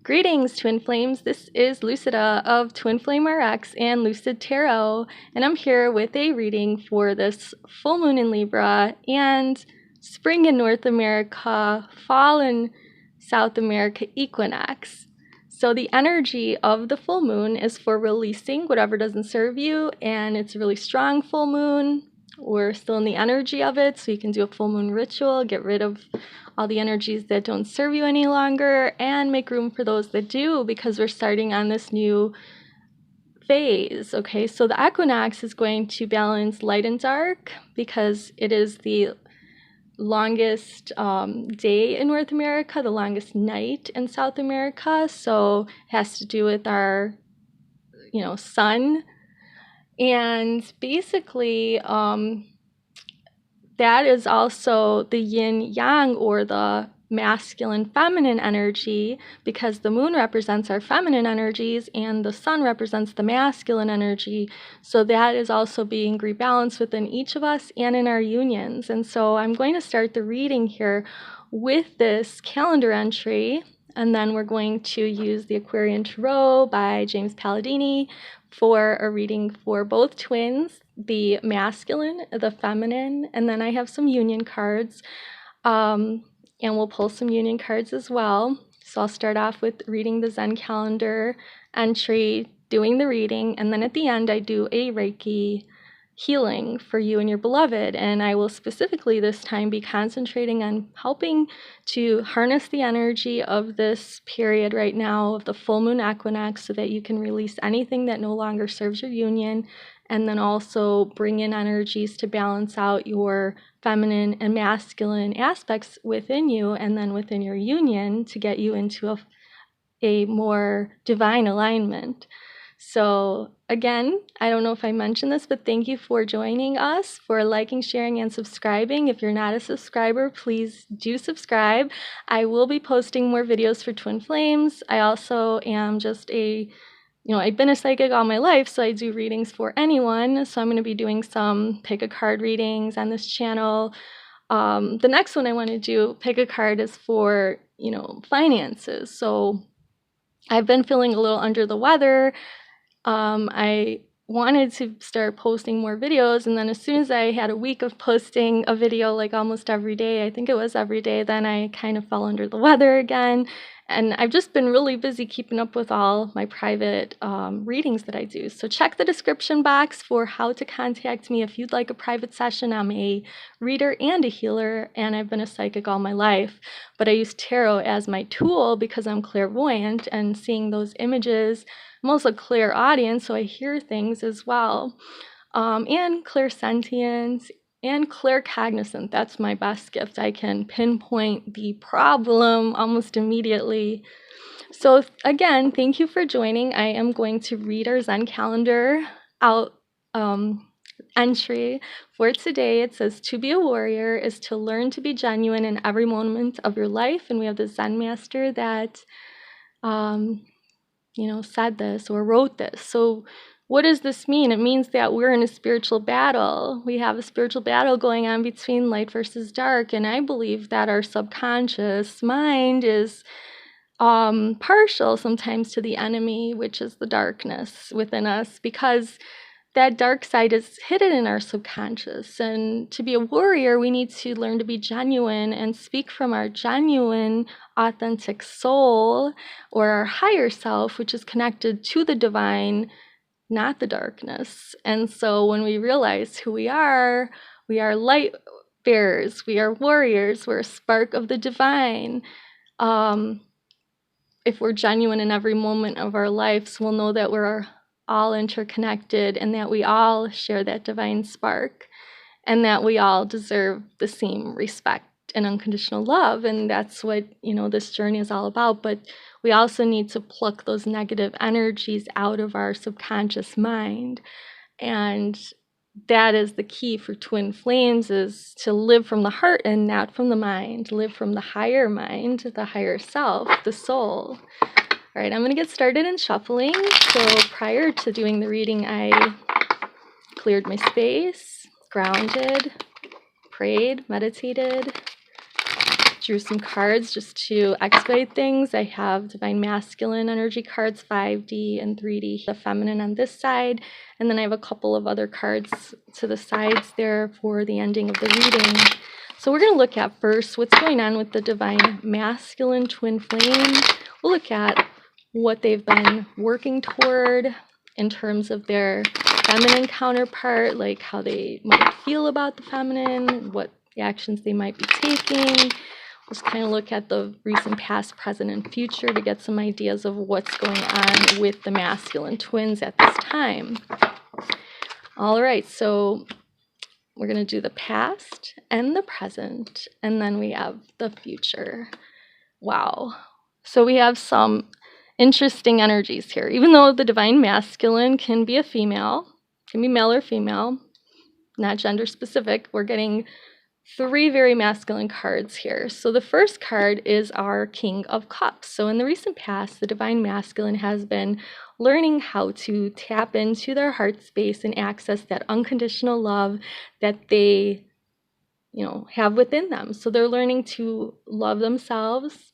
Greetings, Twin Flames. This is Lucida of Twin Flame RX and Lucid Tarot, and I'm here with a reading for this full moon in Libra and spring in North America, fall in South America equinox. So the energy of the full moon is for releasing whatever doesn't serve you, and it's a really strong full moon. We're still in the energy of it, so you can do a full moon ritual, get rid of all the energies that don't serve you any longer, and make room for those that do, because we're starting on this new phase. Okay, so the equinox is going to balance light and dark because it is the longest day in North America, the longest night in South America. So it has to do with our, sun. And basically, that is also the yin yang, or the masculine feminine energy, because the moon represents our feminine energies and the sun represents the masculine energy. So that is also being rebalanced within each of us and in our unions. And so I'm going to start the reading here with this calendar entry, and then we're going to use the Aquarian Tarot by James Palladini for a reading for both twins, the masculine, the feminine, and then I have some union cards, and we'll pull some union cards as well. So I'll start off with reading the Zen calendar entry, doing the reading, and then at the end I do a Reiki healing for you and your beloved, and I will specifically this time be concentrating on helping to harness the energy of this period right now of the full moon equinox so that you can release anything that no longer serves your union, and then also bring in energies to balance out your feminine and masculine aspects within you and then within your union to get you into a more divine alignment. So again, I don't know if I mentioned this, but thank you for joining us, for liking, sharing, and subscribing. If you're not a subscriber, please do subscribe. I will be posting more videos for Twin Flames. I also am just I've been a psychic all my life, so I do readings for anyone. So I'm going to be doing some pick a card readings on this channel. The next one I want to do, pick a card, is for, finances. So I've been feeling a little under the weather. I wanted to start posting more videos, and then as soon as I had a week of posting a video like almost every day, I think it was every day, then I kind of fell under the weather again. And I've just been really busy keeping up with all my private readings that I do. So check the description box for how to contact me if you'd like a private session. I'm a reader and a healer, and I've been a psychic all my life. But I use tarot as my tool because I'm clairvoyant, and seeing those images, I'm also clairaudient, so I hear things as well. And clairsentient and claircognizant. That's my best gift. I can pinpoint the problem almost immediately. So again, thank you for joining. I am going to read our Zen calendar out entry for today. It says, to be a warrior is to learn to be genuine in every moment of your life. And we have the Zen master that said this or wrote this. So what does this mean? It means that we're in a spiritual battle. We have a spiritual battle going on between light versus dark. And I believe that our subconscious mind is partial sometimes to the enemy, which is the darkness within us, because that dark side is hidden in our subconscious. And to be a warrior, we need to learn to be genuine and speak from our genuine, authentic soul, or our higher self, which is connected to the divine, not the darkness. And so when we realize who we are light bearers, we are warriors, we're a spark of the divine. If we're genuine in every moment of our lives, we'll know that we're all interconnected, and that we all share that divine spark, and that we all deserve the same respect and unconditional love. And that's what, this journey is all about. But we also need to pluck those negative energies out of our subconscious mind. And that is the key for Twin Flames, is to live from the heart and not from the mind. Live from the higher mind, the higher self, the soul. All right, I'm going to get started in shuffling. So prior to doing the reading, I cleared my space, grounded, prayed, meditated, drew some cards just to expedite things. I have Divine Masculine energy cards, 5D and 3D, the feminine on this side, and then I have a couple of other cards to the sides there for the ending of the reading. So we're going to look at first what's going on with the Divine Masculine twin flame. We'll look at what they've been working toward in terms of their feminine counterpart, like how they might feel about the feminine, what the actions they might be taking. Let's kind of look at the recent, past, present, and future to get some ideas of what's going on with the masculine twins at this time. All right, so we're going to do the past and the present, and then we have the future. Wow. So we have some interesting energies here. Even though the Divine Masculine can be a female, can be male or female, not gender specific, we're getting 3 very masculine cards here. So the first card is our King of Cups. So in the recent past, the Divine Masculine has been learning how to tap into their heart space and access that unconditional love that they, have within them. So they're learning to love themselves,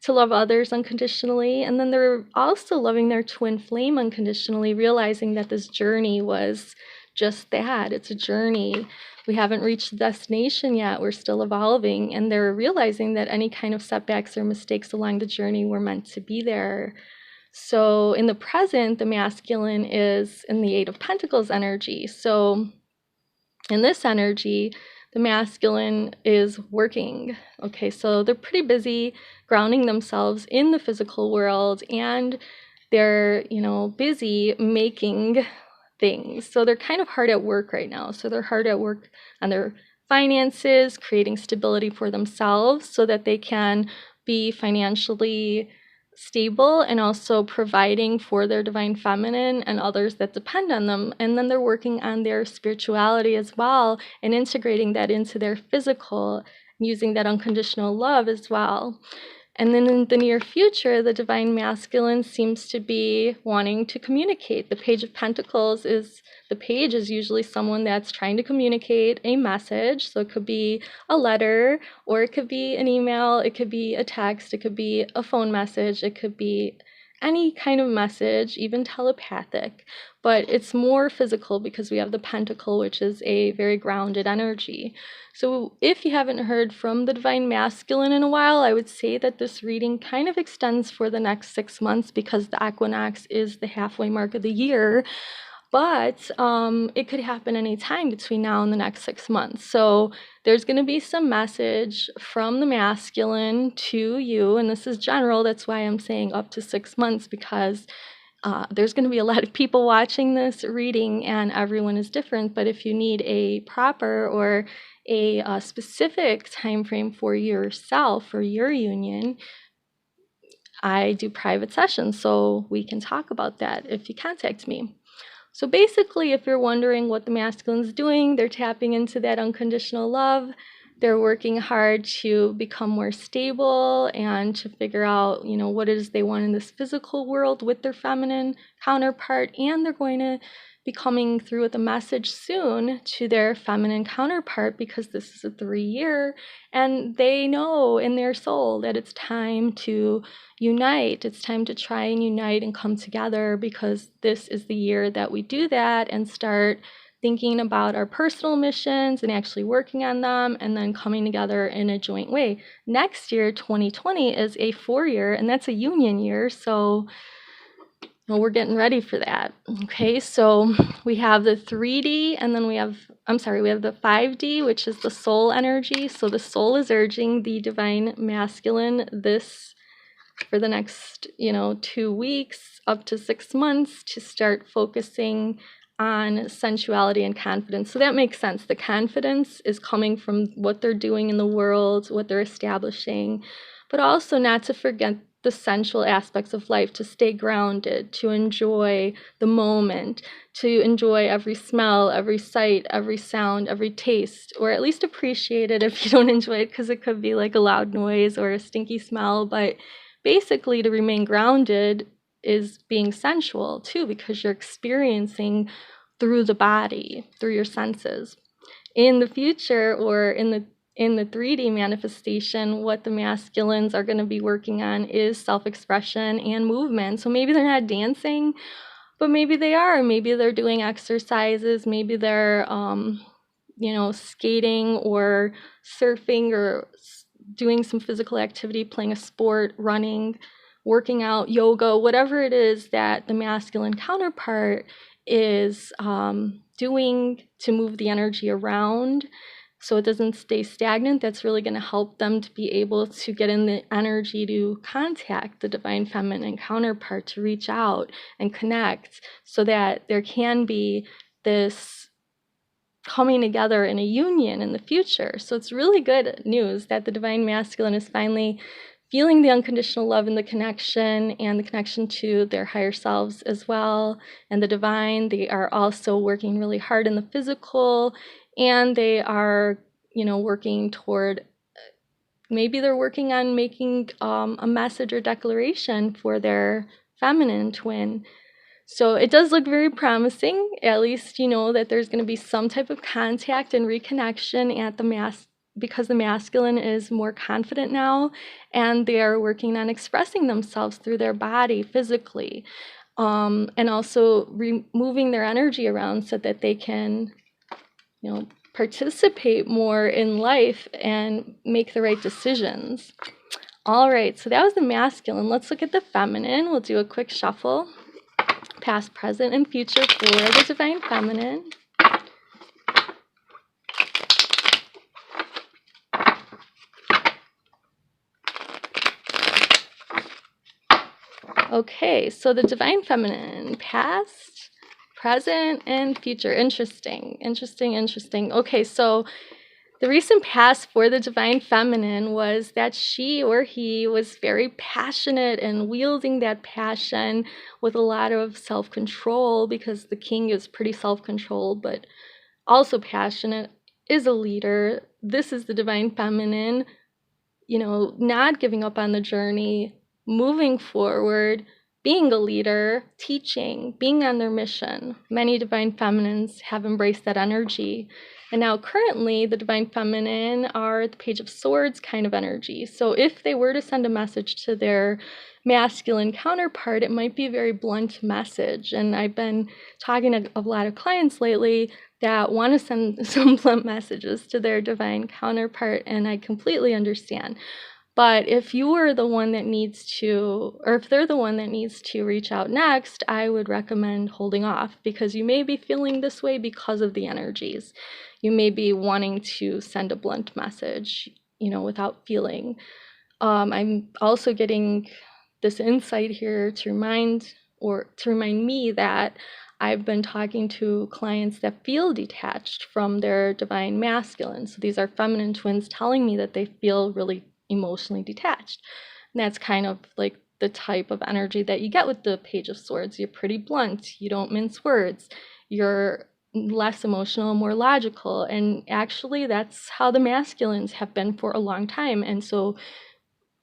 to love others unconditionally, and then they're also loving their twin flame unconditionally, realizing that this journey was just that. It's a journey. We haven't reached the destination yet. We're still evolving, and they're realizing that any kind of setbacks or mistakes along the journey were meant to be there. So in the present, the masculine is in the 8 of Pentacles energy. So in this energy, the masculine is working. Okay, so they're pretty busy grounding themselves in the physical world, and they're, busy making things. So they're kind of hard at work right now. So they're hard at work on their finances, creating stability for themselves so that they can be financially stable and also providing for their divine feminine and others that depend on them. And then they're working on their spirituality as well and integrating that into their physical, using that unconditional love as well. And then in the near future, the Divine Masculine seems to be wanting to communicate. The Page of Pentacles is usually someone that's trying to communicate a message. So it could be a letter, or it could be an email, it could be a text, it could be a phone message, it could be any kind of message, even telepathic. But it's more physical because we have the Pentacle, which is a very grounded energy. So if you haven't heard from the Divine Masculine in a while, I would say that this reading kind of extends for the next 6 months because the Equinox is the halfway mark of the year. But it could happen anytime between now and the next 6 months. So there's going to be some message from the masculine to you, and this is general. That's why I'm saying up to 6 months, because there's going to be a lot of people watching this reading, and everyone is different. But if you need a proper or a specific time frame for yourself or your union, I do private sessions, so we can talk about that if you contact me. So basically, if you're wondering what the masculine's doing, they're tapping into that unconditional love. They're working hard to become more stable and to figure out, what it is they want in this physical world with their feminine counterpart. And they're going to be coming through with a message soon to their feminine counterpart, because this is a 3-year, and they know in their soul that it's time to unite. It's time to try and unite and come together, because this is the year that we do that and start thinking about our personal missions and actually working on them and then coming together in a joint way. Next year, 2020, is a 4-year, and that's a union year. So we're getting ready for that. Okay, so we have the 3D, and then we have the 5D, which is the soul energy. So the soul is urging the Divine Masculine for the next, 2 weeks up to 6 months to start focusing on sensuality and confidence. So that makes sense. The confidence is coming from what they're doing in the world, what they're establishing, but also not to forget the sensual aspects of life, to stay grounded, to enjoy the moment, to enjoy every smell, every sight, every sound, every taste, or at least appreciate it if you don't enjoy it, because it could be like a loud noise or a stinky smell. But basically, to remain grounded is being sensual too, because you're experiencing through the body, through your senses. In the future, or in the in the 3D manifestation, what the masculines are going to be working on is self-expression and movement. So maybe they're not dancing, but maybe they are. Maybe they're doing exercises. Maybe they're, skating or surfing or doing some physical activity, playing a sport, running, working out, yoga, whatever it is that the masculine counterpart is doing to move the energy around so it doesn't stay stagnant. That's really going to help them to be able to get in the energy to contact the divine feminine counterpart, to reach out and connect, so that there can be this coming together in a union in the future. So it's really good news that the divine masculine is finally feeling the unconditional love and the connection to their higher selves as well, and the divine. They are also working really hard in the physical, and they are, working toward, maybe they're working on making a message or declaration for their feminine twin. So it does look very promising. At least you know that there's going to be some type of contact and reconnection at the because the masculine is more confident now, and they are working on expressing themselves through their body physically, and also moving their energy around so that they can, participate more in life and make the right decisions. All right, so that was the masculine. Let's look at the feminine. We'll do a quick shuffle. Past, present, and future for the divine feminine. Okay, so the divine feminine, past, present, and future. Interesting. Okay, so the recent past for the divine feminine was that she or he was very passionate and wielding that passion with a lot of self-control, because the king is pretty self-controlled but also passionate, is a leader. This is the divine feminine, not giving up on the journey, moving forward, being a leader, teaching, being on their mission. Many divine feminines have embraced that energy. And now currently the divine feminine are the Page of Swords kind of energy. So if they were to send a message to their masculine counterpart, it might be a very blunt message. And I've been talking to a lot of clients lately that want to send some blunt messages to their divine counterpart, and I completely understand. But if you are the one that needs to, or if they're the one that needs to reach out next, I would recommend holding off, because you may be feeling this way because of the energies. You may be wanting to send a blunt message, without feeling. I'm also getting this insight here to remind me that I've been talking to clients that feel detached from their divine masculine. So these are feminine twins telling me that they feel really emotionally detached. And that's kind of like the type of energy that you get with the Page of Swords. You're pretty blunt. You don't mince words. You're less emotional, more logical. And actually, that's how the masculines have been for a long time. And so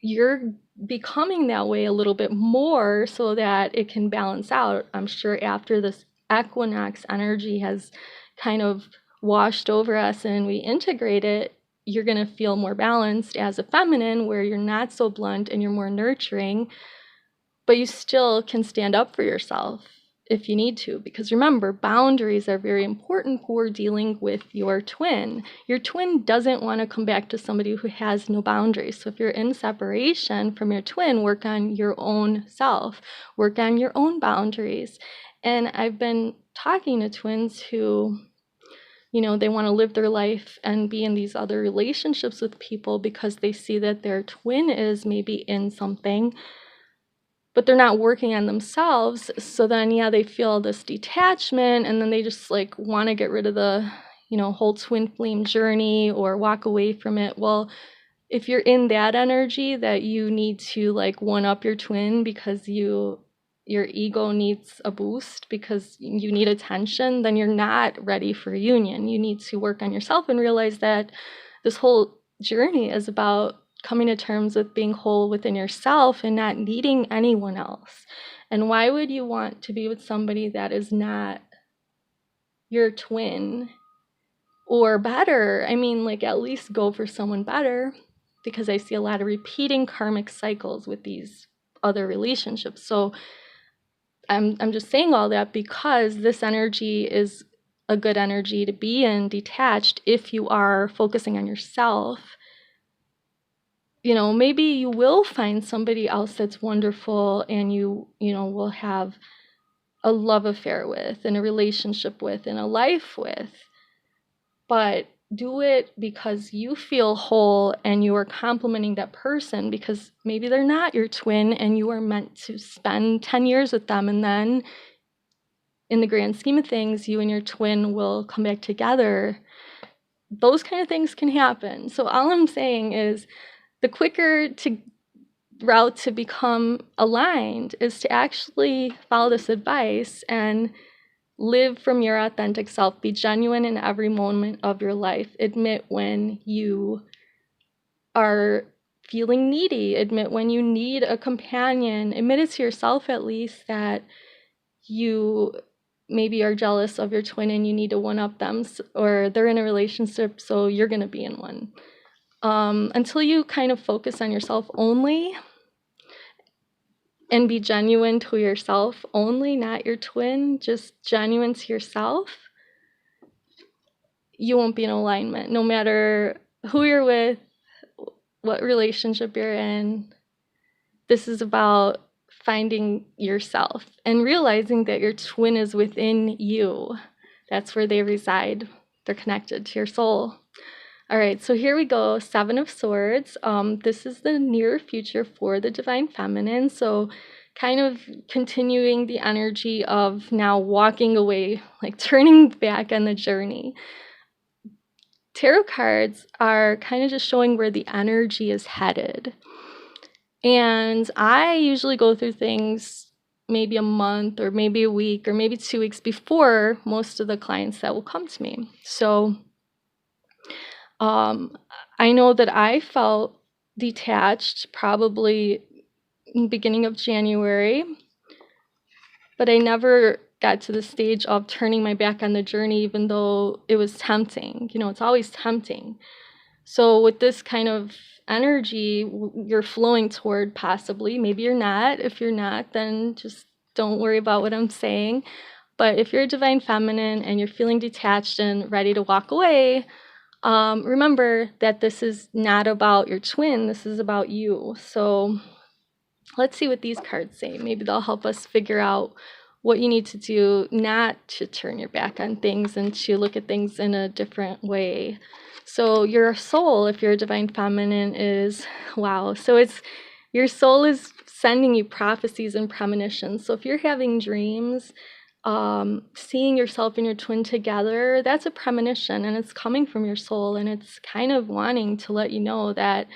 you're becoming that way a little bit more so that it can balance out. I'm sure after this equinox energy has kind of washed over us and we integrate it, you're going to feel more balanced as a feminine, where you're not so blunt and you're more nurturing, but you still can stand up for yourself if you need to. Because remember, boundaries are very important for dealing with your twin. Your twin doesn't want to come back to somebody who has no boundaries. So if you're in separation from your twin, work on your own self, work on your own boundaries. And I've been talking to twins who, they want to live their life and be in these other relationships with people because they see that their twin is maybe in something, but they're not working on themselves. So then, they feel this detachment, and then they just want to get rid of the, whole twin flame journey or walk away from it. Well, if you're in that energy that you need to one up your twin because your ego needs a boost, because you need attention, then you're not ready for a union. You need to work on yourself and realize that this whole journey is about coming to terms with being whole within yourself and not needing anyone else. And why would you want to be with somebody that is not your twin, or better. I mean, like, at least go for someone better, because I see a lot of repeating karmic cycles with these other relationships. So I'm just saying all that because this energy is a good energy to be in, detached, if you are focusing on yourself. You know, maybe you will find somebody else that's wonderful and you know, will have a love affair with and a relationship with and a life with. But do it because you feel whole and you are complimenting that person, because maybe they're not your twin and you are meant to spend 10 years with them, and then in the grand scheme of things, you and your twin will come back together. Those kind of things can happen. So all I'm saying is the quicker route to become aligned is to actually follow this advice and live from your authentic self. Be genuine in every moment of your life. Admit when you are feeling needy. Admit when you need a companion. Admit it to yourself, at least, that you maybe are jealous of your twin and you need to one-up them, or they're in a relationship, so you're going to be in one. Until you kind of focus on yourself only and be genuine to yourself only, not your twin, just genuine to yourself, you won't be in alignment, no matter who you're with, what relationship you're in. This is about finding yourself and realizing that your twin is within you. That's where they reside. They're connected to your soul. All right, so here we go. 7 of Swords. This is the near future for the Divine Feminine. So kind of continuing the energy of now walking away, like turning back on the journey. Tarot cards are kind of just showing where the energy is headed. And I usually go through things maybe a month or maybe a week or maybe 2 weeks before most of the clients that will come to me. So I know that I felt detached probably in the beginning of January, but I never got to the stage of turning my back on the journey, even though it was tempting. You know, it's always tempting. So with this kind of energy, you're flowing toward possibly, maybe you're not. If you're not, then just don't worry about what I'm saying. But if you're a Divine Feminine and you're feeling detached and ready to walk away, remember that this is not about your twin. This is about you. So let's see what these cards say. Maybe they'll help us figure out what you need to do not to turn your back on things and to look at things in a different way. So your soul, if you're a Divine Feminine, is, wow. So it's, your soul is sending you prophecies and premonitions. So if you're having dreams, seeing yourself and your twin together, that's a premonition, and it's coming from your soul, and it's kind of wanting to let you know that,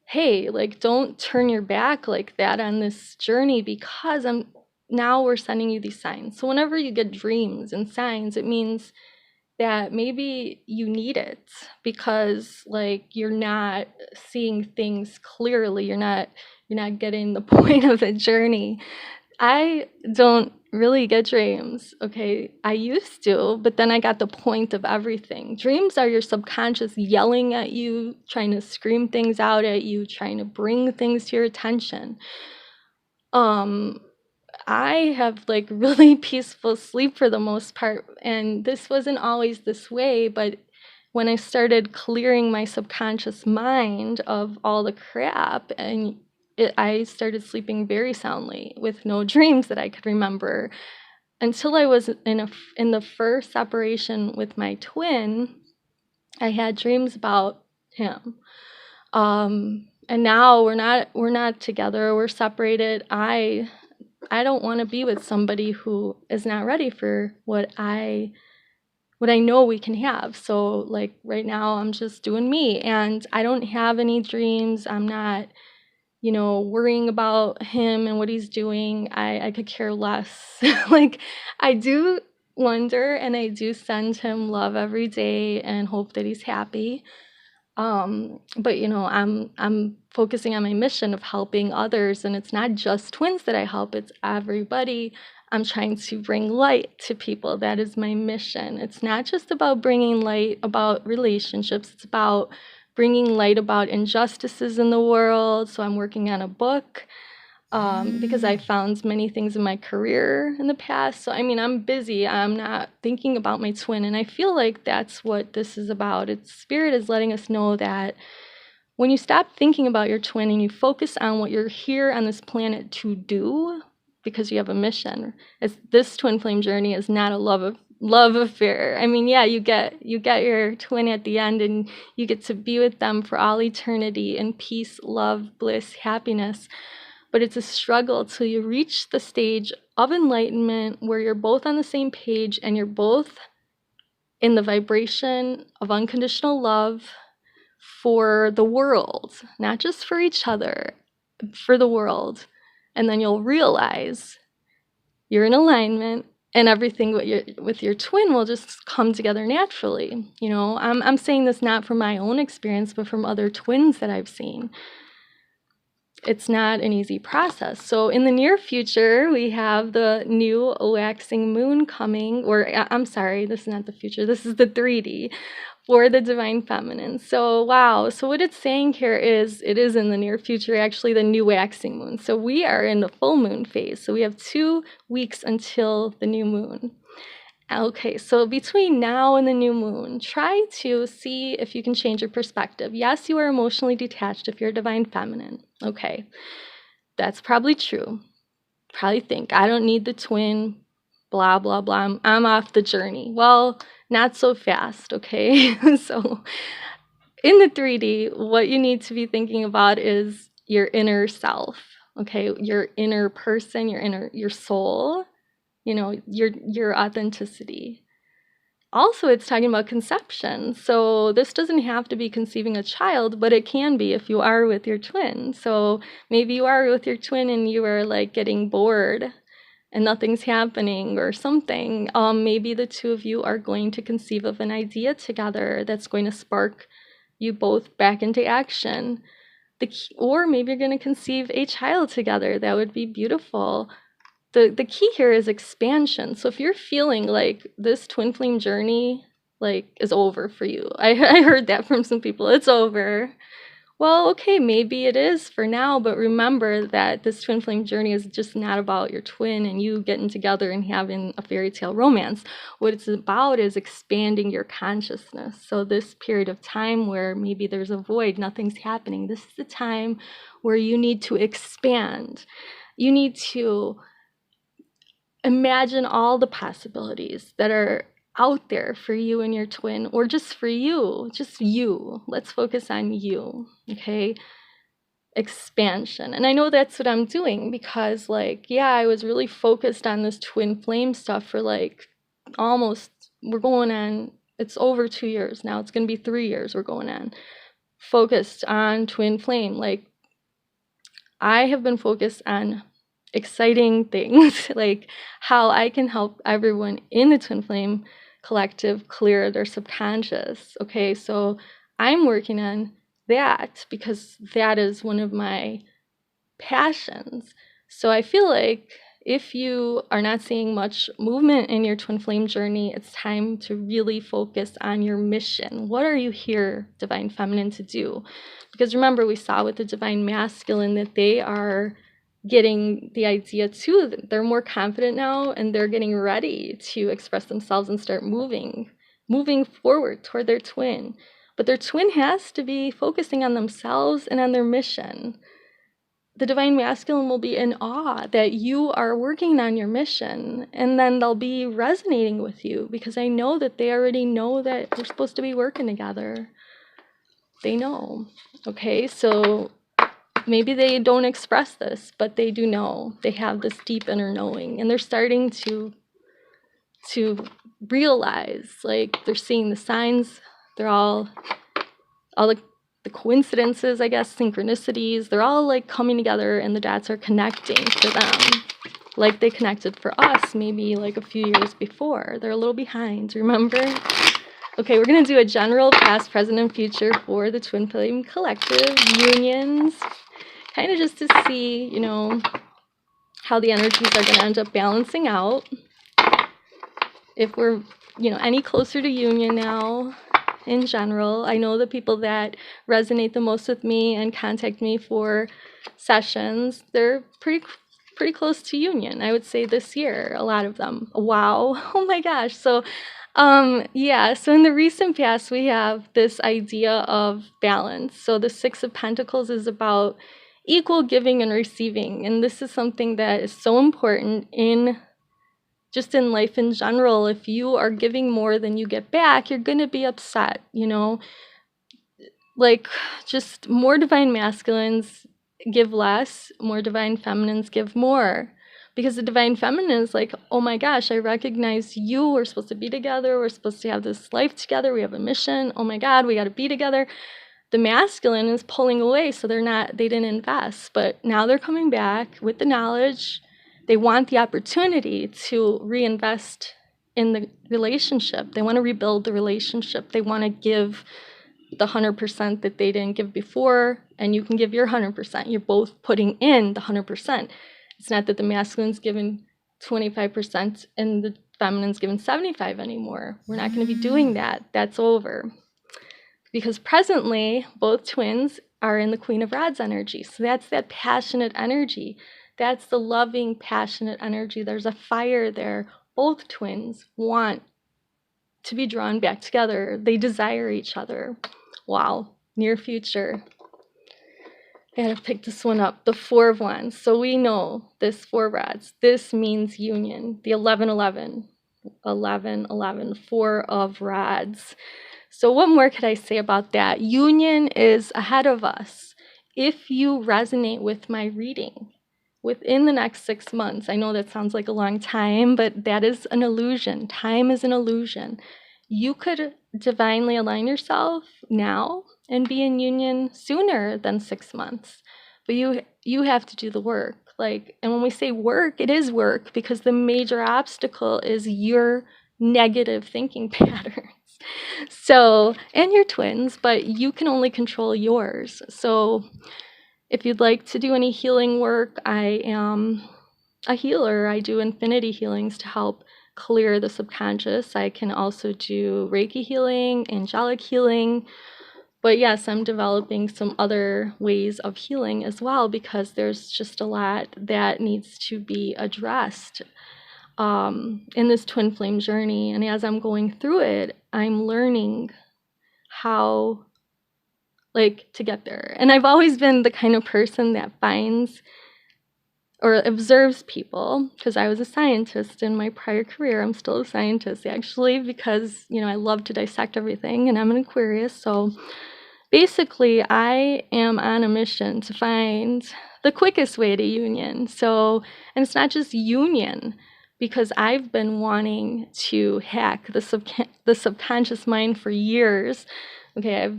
hey, like, don't turn your back like that on this journey, because now we're sending you these signs. So whenever you get dreams and signs, it means that maybe you need it, because like you're not seeing things clearly. You're not getting the point of the journey. I don't really get dreams, okay? I used to, but then I got the point of everything. Dreams are your subconscious yelling at you, trying to scream things out at you, trying to bring things to your attention. I have like really peaceful sleep for the most part, and this wasn't always this way, but when I started clearing my subconscious mind of all the crap, and I started sleeping very soundly with no dreams that I could remember until I was in the first separation with my twin. I had dreams about him. And now we're not together. We're separated. I don't want to be with somebody who is not ready for what I know we can have. So like right now I'm just doing me, and I don't have any dreams. I'm not, worrying about him and what he's doing. I could care less. Like, I do wonder, and I do send him love every day and hope that he's happy. But I'm focusing on my mission of helping others, and it's not just twins that I help, it's everybody. I'm trying to bring light to people. That is my mission. It's not just about bringing light about relationships, it's about bringing light about injustices in the world. So I'm working on a book because I found many things in my career in the past. So, I'm busy. I'm not thinking about my twin. And I feel like that's what this is about. Spirit is letting us know that when you stop thinking about your twin and you focus on what you're here on this planet to do, because you have a mission. This twin flame journey is not a love affair. You get your twin at the end, and you get to be with them for all eternity in peace, love, bliss, happiness. But it's a struggle till you reach the stage of enlightenment where you're both on the same page and you're both in the vibration of unconditional love for the world, not just for each other, for the world. And then you'll realize you're in alignment, and everything with your twin will just come together naturally. I'm saying this not from my own experience, but from other twins that I've seen. It's not an easy process. So in the near future, we have the new waxing moon coming, or I'm sorry, this is not the future, this is the 3D for the divine feminine. So wow, so what it's saying here is it is in the near future, actually the new waxing moon. So we are in the full moon phase. So we have 2 weeks until the new moon. Okay, so between now and the new moon, try to see if you can change your perspective. Yes, you are emotionally detached if you're divine feminine. Okay, that's probably true. Probably think, I don't need the twin, blah, blah, blah. I'm off the journey. Well, not so fast, okay? So in the 3D, what you need to be thinking about is your inner self, okay? Your inner person, your soul. Your authenticity. Also, it's talking about conception. So this doesn't have to be conceiving a child, but it can be if you are with your twin. So maybe you are with your twin and you are like getting bored and nothing's happening or something. Maybe the 2 of you are going to conceive of an idea together that's going to spark you both back into action. Or maybe you're going to conceive a child together. That would be beautiful. The key here is expansion. So if you're feeling like this twin flame journey is over for you, I heard that from some people, it's over. Well, okay, maybe it is for now, but remember that this twin flame journey is just not about your twin and you getting together and having a fairy tale romance. What it's about is expanding your consciousness. So this period of time where maybe there's a void, nothing's happening, this is the time where you need to expand. You need to imagine all the possibilities that are out there for you and your twin, or just for you, just you. Let's focus on you, okay? Expansion. And I know that's what I'm doing because, I was really focused on this twin flame stuff for we're going on, it's over 2 years now. It's going to be 3 years we're going on. Focused on twin flame. I have been focused on exciting things, like how I can help everyone in the twin flame collective clear their subconscious. Okay, so I'm working on that because that is one of my passions. So I feel like if you are not seeing much movement in your twin flame journey, it's time to really focus on your mission. What are you here, divine feminine, to do? Because remember, we saw with the divine masculine that they are getting the idea too, that they're more confident now and they're getting ready to express themselves and start moving forward toward their twin. But their twin has to be focusing on themselves and on their mission. The divine masculine will be in awe that you are working on your mission, and then they'll be resonating with you because I know that they already know that we're supposed to be working together. They know. Okay, so maybe they don't express this, but they do know. They have this deep inner knowing, and they're starting to realize, they're seeing the signs. They're all the coincidences, I guess, synchronicities. They're all coming together, and the dots are connecting for them, like they connected for us maybe a few years before. They're a little behind, remember? Okay, we're going to do a general past, present, and future for the Twin Flame Collective unions. Kind of just to see, you know, how the energies are going to end up balancing out. If we're, you know, any closer to union now in general. I know the people that resonate the most with me and contact me for sessions, they're pretty close to union, I would say, this year, a lot of them. Wow. Oh my gosh. So yeah, so in the recent past, we have this idea of balance. So the Six of Pentacles is about equal giving and receiving. And this is something that is so important in just in life in general. If you are giving more than you get back, you're going to be upset, you know? Like, just more divine masculines give less, more divine feminines give more. Because the divine feminine is like, oh my gosh, I recognize you. We're supposed to be together. We're supposed to have this life together. We have a mission. Oh my God, we got to be together. The masculine is pulling away, so they didn't invest. But now they're coming back with the knowledge. They want the opportunity to reinvest in the relationship. They want to rebuild the relationship. They want to give the 100% that they didn't give before, and you can give your 100%. You're both putting in the 100%. It's not that the masculine's given 25% and the feminine's given 75% anymore. We're not going to be doing that. That's over. Because presently, both twins are in the Queen of Rods energy. So that's that passionate energy. That's the loving, passionate energy. There's a fire there. Both twins want to be drawn back together. They desire each other. Wow, near future. I gotta pick this one up. The Four of Wands. So we know this Four Rods. This means union. The 11-11. 11-11. Four of Rods. So what more could I say about that? Union is ahead of us. If you resonate with my reading within the next 6 months, I know that sounds like a long time, but that is an illusion. Time is an illusion. You could divinely align yourself now and be in union sooner than 6 months. But you have to do the work. Like, and when we say work, it is work, because the major obstacle is your negative thinking patterns. So, and your twins, but you can only control yours. So if you'd like to do any healing work, I am a healer. I do infinity healings to help clear the subconscious. I can also do Reiki healing, angelic healing. But yes, I'm developing some other ways of healing as well, because there's just a lot that needs to be addressed in this twin flame journey. And as I'm going through it, I'm learning how, like, to get there. And I've always been the kind of person that finds or observes people, because I was a scientist in my prior career. I'm still a scientist, actually, because, you know, I love to dissect everything, and I'm an Aquarius. So basically, I am on a mission to find the quickest way to union. So, and it's not just union, because I've been wanting to hack the subconscious mind for years. Okay,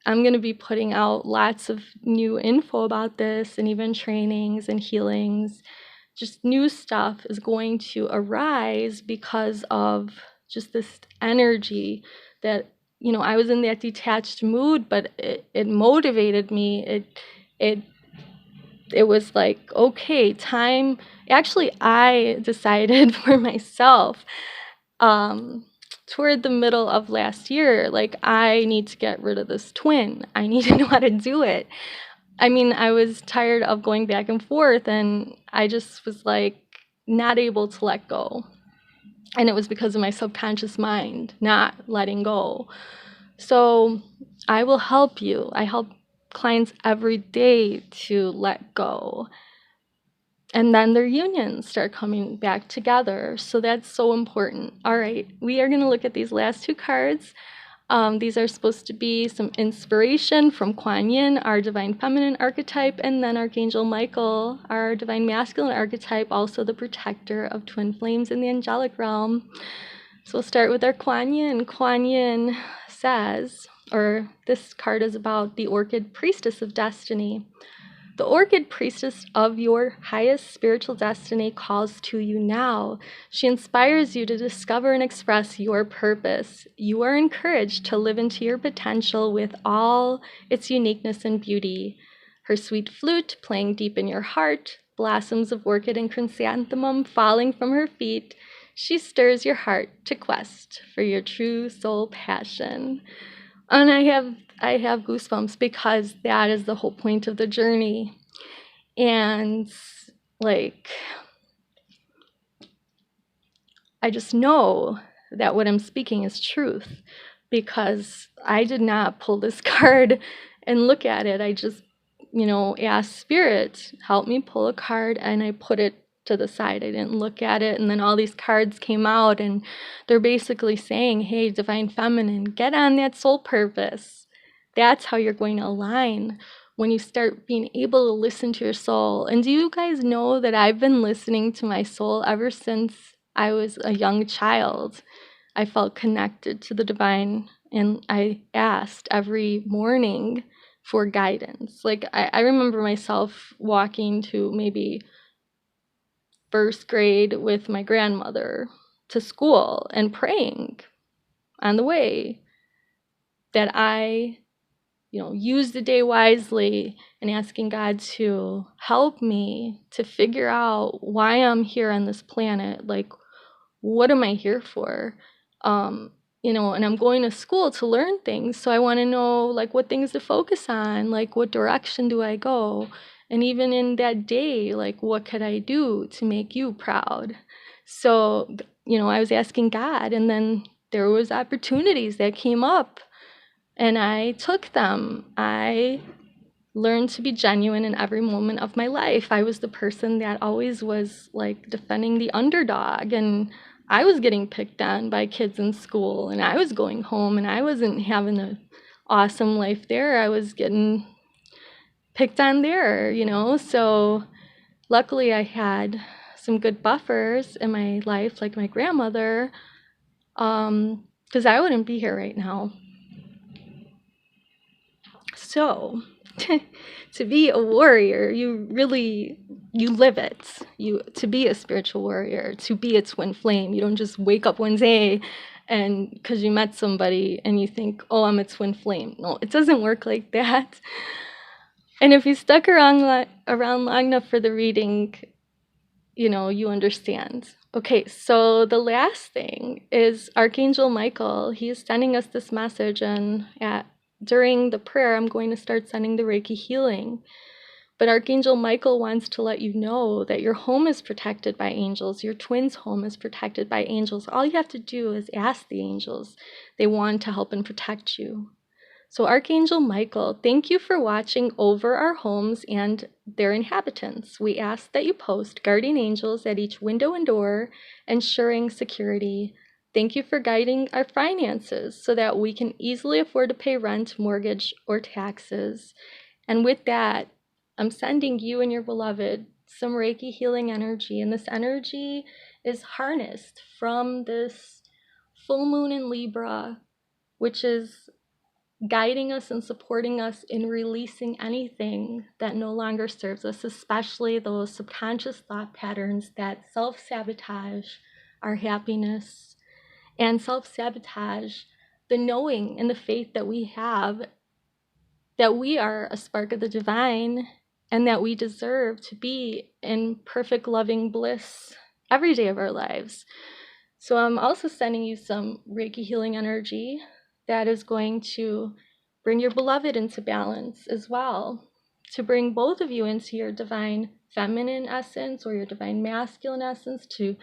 I'm going to be putting out lots of new info about this, and even trainings and healings. Just new stuff is going to arise because of just this energy that, you know, I was in that detached mood, but it motivated me. It was like, okay, time. Actually, I decided for myself toward the middle of last year, like, I need to get rid of this twin. I need to know how to do it. I mean, I was tired of going back and forth, and I just was like not able to let go. And it was because of my subconscious mind not letting go. So I will help you. I help clients every day to let go. And then their unions start coming back together. So that's so important. All right, we are going to look at these last two cards. These are supposed to be some inspiration from Kuan, our divine feminine archetype, and then Archangel Michael, our divine masculine archetype, also the protector of twin flames in the angelic realm. So we'll start with our Kuan. Kuan says, or this card is about the orchid priestess of destiny. The orchid priestess of your highest spiritual destiny calls to you now. She inspires you to discover and express your purpose. You are encouraged to live into your potential with all its uniqueness and beauty. Her sweet flute playing deep in your heart, blossoms of orchid and chrysanthemum falling from her feet, she stirs your heart to quest for your true soul passion. And I have goosebumps because that is the whole point of the journey. And like, I just know that what I'm speaking is truth because I did not pull this card and look at it. I just, asked Spirit, help me pull a card, and I put it to the side. I didn't look at it, and then all these cards came out, and they're basically saying, hey, Divine Feminine, get on that soul purpose. That's how you're going to align when you start being able to listen to your soul. And do you guys know that I've been listening to my soul ever since I was a young child? I felt connected to the divine, and I asked every morning for guidance. Like, I remember myself walking to maybe first grade with my grandmother to school and praying on the way that I use the day wisely and asking God to help me to figure out why I'm here on this planet. Like, what am I here for? And I'm going to school to learn things. So I want to know, like, what things to focus on, like, what direction do I go? And even in that day, like, what could I do to make you proud? So, I was asking God, and then there was opportunities that came up, and I took them. I learned to be genuine in every moment of my life. I was the person that always was like defending the underdog, and I was getting picked on by kids in school, and I was going home and I wasn't having an awesome life there. I was getting picked on there, So luckily I had some good buffers in my life, like my grandmother, because I wouldn't be here right now. So, to be a warrior, you live it. To be a spiritual warrior, to be a twin flame. You don't just wake up one day and because you met somebody and you think, oh, I'm a twin flame. No, it doesn't work like that. And if you stuck around long enough for the reading, you understand. Okay, so the last thing is Archangel Michael. He is sending us this message, and during the prayer, I'm going to start sending the Reiki healing. But Archangel Michael wants to let you know that your home is protected by angels. Your twin's home is protected by angels. All you have to do is ask the angels. They want to help and protect you. So Archangel Michael, thank you for watching over our homes and their inhabitants. We ask that you post guardian angels at each window and door, ensuring security. Thank you for guiding our finances so that we can easily afford to pay rent, mortgage, or taxes. And with that, I'm sending you and your beloved some Reiki healing energy. And this energy is harnessed from this full moon in Libra, which is guiding us and supporting us in releasing anything that no longer serves us, especially those subconscious thought patterns that self-sabotage our happiness and self-sabotage the knowing and the faith that we have that we are a spark of the divine and that we deserve to be in perfect loving bliss every day of our lives. So I'm also sending you some Reiki healing energy that is going to bring your beloved into balance as well, to bring both of you into your divine feminine essence or your divine masculine essence, to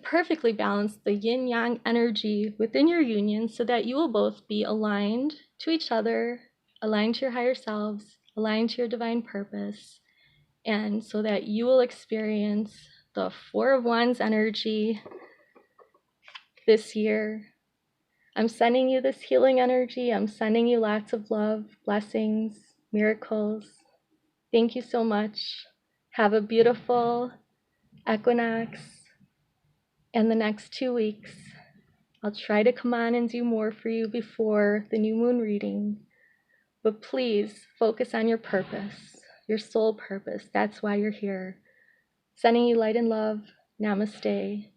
perfectly balance the yin-yang energy within your union so that you will both be aligned to each other, aligned to your higher selves, aligned to your divine purpose, and so that you will experience the Four of Wands energy this year. I'm sending you this healing energy. I'm sending you lots of love, blessings, miracles. Thank you so much. Have a beautiful equinox and the next 2 weeks. I'll try to come on and do more for you before the new moon reading. But please focus on your purpose. your soul purpose. That's why you're here. Sending you light and love. Namaste.